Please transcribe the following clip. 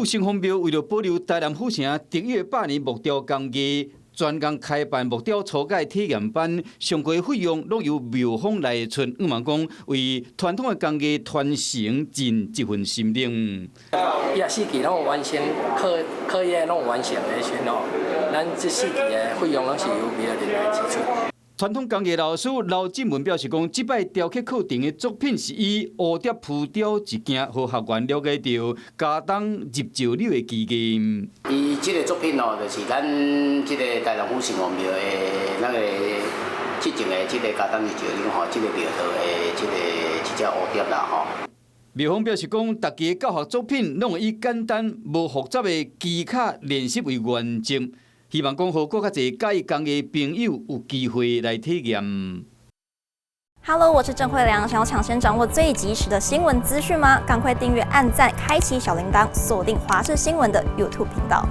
府城隍庙为了保留台南府城特有百年木雕工艺，专工开办木雕初阶体验班，上过费用拢由庙方来出。五万讲为传统的工艺传承尽一份心力。也4期拢有完成课业拢有完成的时候，咱这4期的费用拢是由庙人来支出。传统工艺老师刘进文表示讲，即摆雕刻课程的作品是以蝴蝶浮雕一件，互学员了解到家当入石榴的基因。伊即个作品哦，就是咱即个台南府城隍庙的那个之前的即个家当入石榴吼，即个庙道的一只蝴蝶啦吼。庙方表示讲，大家教学作品拢以简单无复杂的基卡练习为原则。希望讲，互更较侪介意工艺的朋友有机会来体验。Hello， 我是郑慧良。想要抢先掌握最及时的新闻资讯吗？赶快订阅、按赞、开启小铃铛，锁定华视新闻的 YouTube 频道。